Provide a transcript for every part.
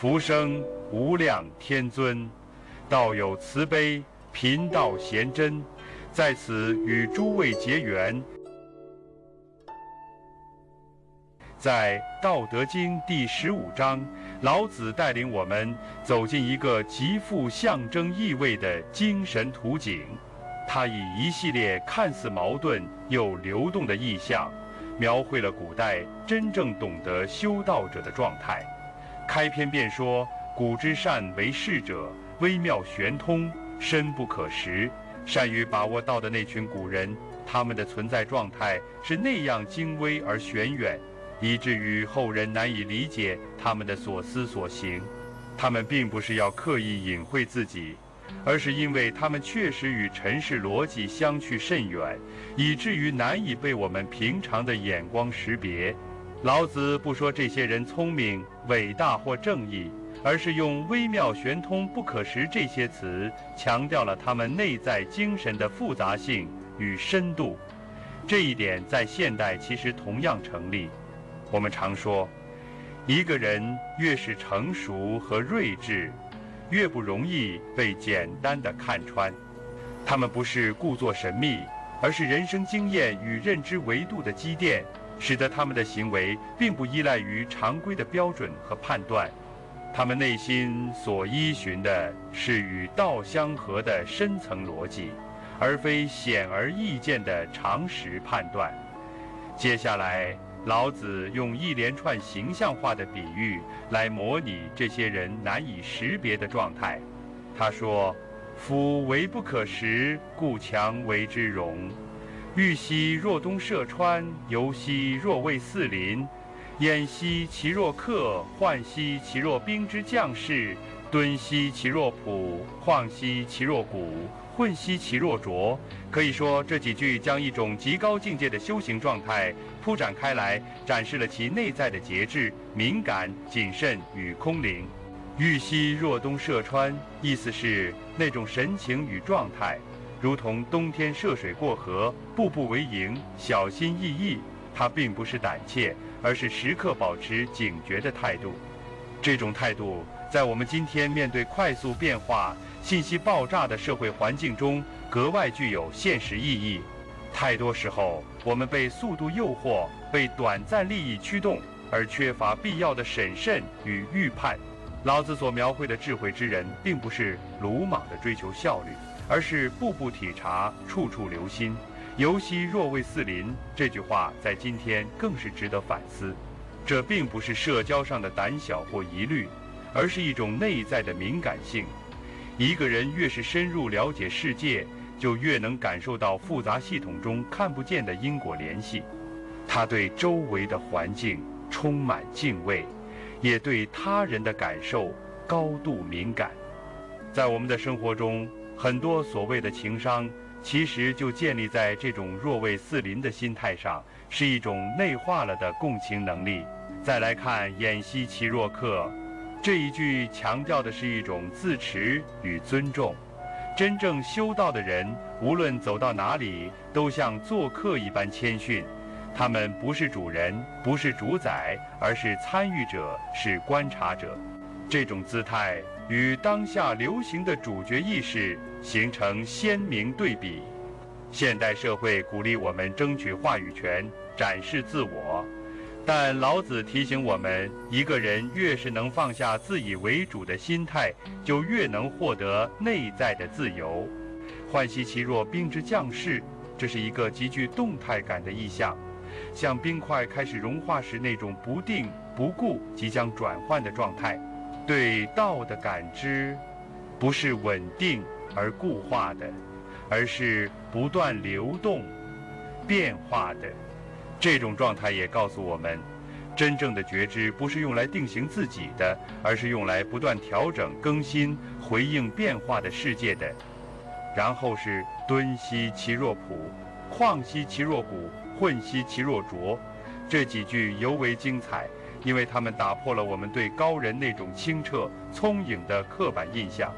福生无量天尊，道有慈悲，贫道贤真，在此与诸位结缘。在《道德经》第15章，老子带领我们走进一个极富象征意味的精神图景。他以一系列看似矛盾又流动的意象，描绘了古代真正懂得修道者的状态。开篇便说：“古之善为士者，微妙玄通，深不可识。”善于把握道的那群古人，他们的存在状态是那样精微而玄远，以至于后人难以理解他们的所思所行。他们并不是要刻意隐晦自己，而是因为他们确实与尘世逻辑相去甚远，以至于难以被我们平常的眼光识别。老子不说这些人聪明、伟大或正义，而是用微妙玄通、不可识这些词，强调了他们内在精神的复杂性与深度。这一点在现代其实同样成立。我们常说，一个人越是成熟和睿智，越不容易被简单的看穿。他们不是故作神秘，而是人生经验与认知维度的积淀，使得他们的行为并不依赖于常规的标准和判断。他们内心所依循的是与道相合的深层逻辑，而非显而易见的常识判断。接下来，老子用一连串形象化的比喻来模拟这些人难以识别的状态。他说：“夫唯不可识，故强为之容。欲兮若东涉川，游兮若卫四邻。偃兮其若客，涣兮其若兵之将士，敦兮其若朴，旷兮其若谷，混兮其若浊。”可以说，这几句将一种极高境界的修行状态铺展开来，展示了其内在的节制、敏感、谨慎与空灵。欲兮若东涉川，意思是那种神情与状态，如同冬天涉水过河，步步为营，小心翼翼。它并不是胆怯，而是时刻保持警觉的态度。这种态度在我们今天面对快速变化、信息爆炸的社会环境中格外具有现实意义。太多时候，我们被速度诱惑，被短暂利益驱动，而缺乏必要的审慎与预判。老子所描绘的智慧之人，并不是鲁莽地追求效率，而是步步体察，处处留心。游兮若卫四邻，这句话在今天更是值得反思。这并不是社交上的胆小或疑虑，而是一种内在的敏感性。一个人越是深入了解世界，就越能感受到复杂系统中看不见的因果联系。他对周围的环境充满敬畏，也对他人的感受高度敏感。在我们的生活中，很多所谓的情商，其实就建立在这种若卫四邻的心态上，是一种内化了的共情能力。再来看偃兮其若客，这一句强调的是一种自持与尊重。真正修道的人，无论走到哪里，都像做客一般谦逊。他们不是主人，不是主宰，而是参与者，是观察者。这种姿态与当下流行的主角意识形成鲜明对比。现代社会鼓励我们争取话语权，展示自我，但老子提醒我们，一个人越是能放下自以为主的心态，就越能获得内在的自由。涣兮其若兵之将士，这是一个极具动态感的意象，像冰块开始融化时那种不定不固、即将转换的状态。对道的感知，不是稳定而固化的，而是不断流动、变化的。这种状态也告诉我们，真正的觉知不是用来定型自己的，而是用来不断调整、更新、回应变化的世界的。然后是敦兮其若朴，旷兮其若谷，混兮其若浊。这几句尤为精彩，因为他们打破了我们对高人那种清澈、聪颖的刻板印象。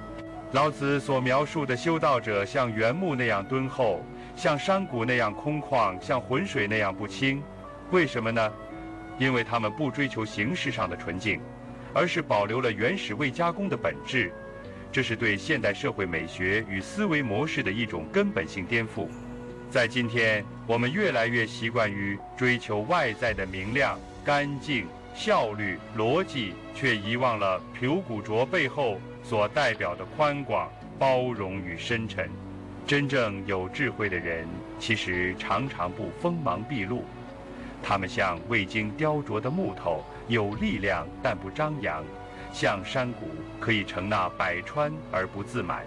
老子所描述的修道者像原木那样敦厚，像山谷那样空旷，像浑水那样不清。为什么呢？因为他们不追求形式上的纯净，而是保留了原始未加工的本质。这是对现代社会美学与思维模式的一种根本性颠覆。在今天，我们越来越习惯于追求外在的明亮、干净、效率、逻辑，却遗忘了朴古拙背后所代表的宽广、包容与深沉。真正有智慧的人，其实常常不锋芒毕露，他们像未经雕琢的木头，有力量但不张扬；像山谷，可以承纳百川而不自满；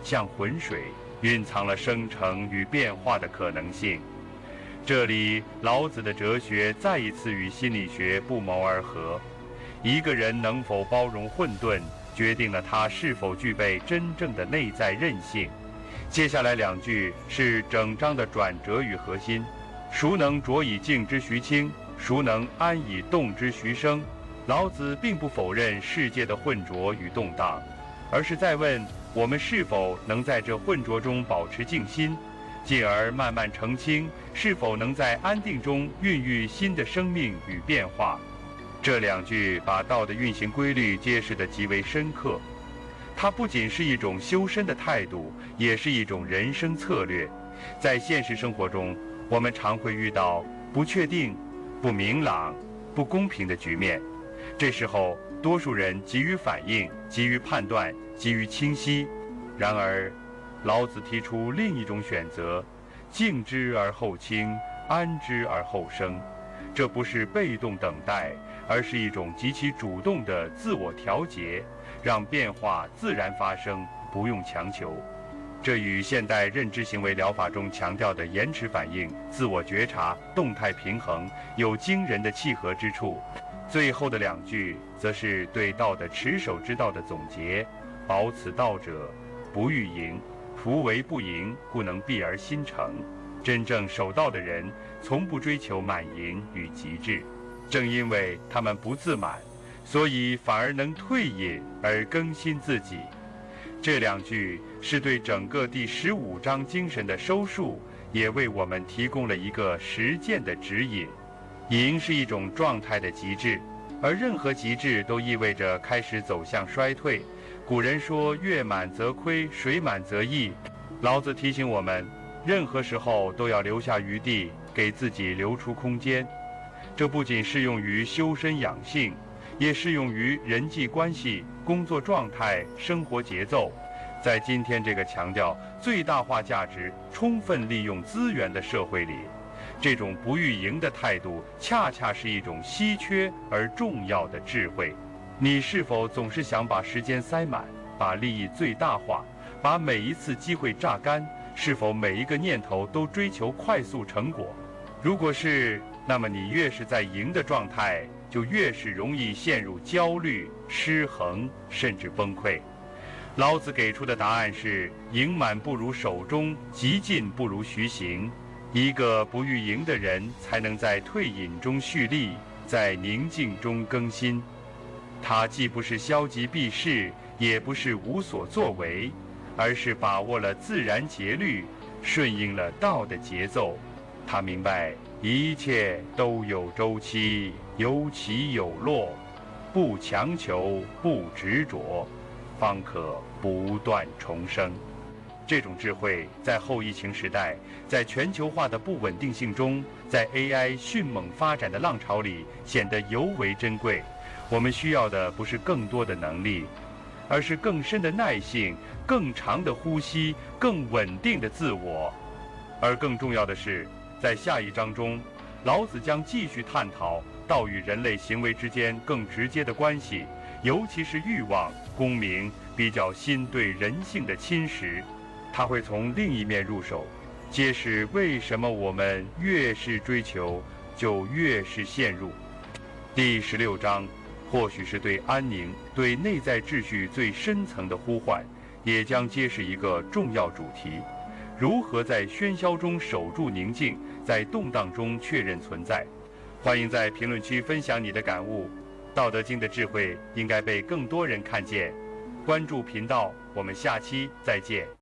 像浑水，蕴藏了生成与变化的可能性。这里，老子的哲学再一次与心理学不谋而合。一个人能否包容混沌，决定了他是否具备真正的内在韧性。接下来2句是整章的转折与核心：孰能浊以静之徐清？孰能安以动之徐生？老子并不否认世界的混浊与动荡，而是在问我们是否能在这混浊中保持静心，进而慢慢澄清是否能在安定中孕育新的生命与变化。这2句把道的运行规律揭示得极为深刻。它不仅是一种修身的态度，也是一种人生策略。在现实生活中，我们常会遇到不确定、不明朗、不公平的局面，这时候多数人急于反应、急于判断、急于清晰。然而，老子提出另一种选择：静之而后清，安之而后生。这不是被动等待，而是一种极其主动的自我调节，让变化自然发生，不用强求。这与现代认知行为疗法中强调的延迟反应、自我觉察、动态平衡有惊人的契合之处。最后的2句则是对道的持守之道的总结：保此道者，不欲盈，夫为不盈，故能避而心诚。真正守道的人，从不追求满盈与极致，正因为他们不自满，所以反而能退隐而更新自己。这2句是对整个第15章精神的收束，也为我们提供了一个实践的指引。盈是一种状态的极致，而任何极致都意味着开始走向衰退。古人说月满则亏，水满则溢。老子提醒我们，任何时候都要留下余地，给自己留出空间。这不仅适用于修身养性，也适用于人际关系、工作状态、生活节奏。在今天这个强调最大化价值、充分利用资源的社会里，这种不欲盈的态度，恰恰是一种稀缺而重要的智慧。你是否总是想把时间塞满，把利益最大化，把每一次机会榨干？是否每一个念头都追求快速成果？如果是，那么你越是在赢的状态，就越是容易陷入焦虑、失衡，甚至崩溃。老子给出的答案是：盈满不如守中，极进不如徐行。一个不欲盈的人，才能在退隐中蓄力，在宁静中更新。他既不是消极避世，也不是无所作为，而是把握了自然节律，顺应了道的节奏。他明白一切都有周期，有起有落，不强求，不执着，方可不断重生。这种智慧在后疫情时代，在全球化的不稳定性中，在 AI 迅猛发展的浪潮里，显得尤为珍贵。我们需要的不是更多的能力，而是更深的耐性、更长的呼吸、更稳定的自我。而更重要的是，在下一章中，老子将继续探讨道与人类行为之间更直接的关系，尤其是欲望、功名、比较心对人性的侵蚀。他会从另一面入手，揭示为什么我们越是追求，就越是陷入。第16章或许是对安宁、对内在秩序最深层的呼唤，也将揭示一个重要主题：如何在喧嚣中守住宁静，在动荡中确认存在。欢迎在评论区分享你的感悟。道德经的智慧应该被更多人看见。关注频道，我们下期再见。